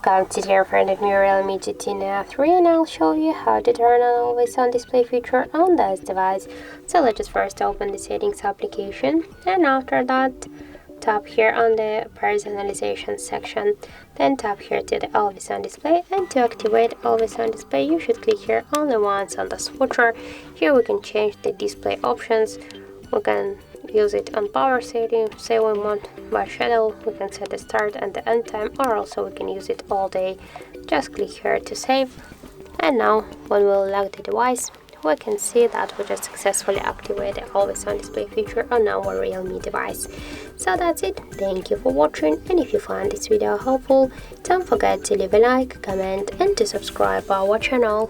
Welcome to the friendly new Realme GT Neo 3, and I'll show you how to turn on always on display feature on this device. So let's just first open the settings application, and after that tap here on the personalization section, then tap here to the always on display, and to activate always on display you should click here only once on the switcher. Here we can change the display options. We can use it on power setting, say we want by schedule, we can set the start and the end time, or also we can use it all day. Just click here to save, and now when we lock the device we can see that we just successfully activated the always on display feature on our Realme device. So that's it, thank you for watching, and if you found this video helpful, don't forget to leave a like, comment and to subscribe our channel.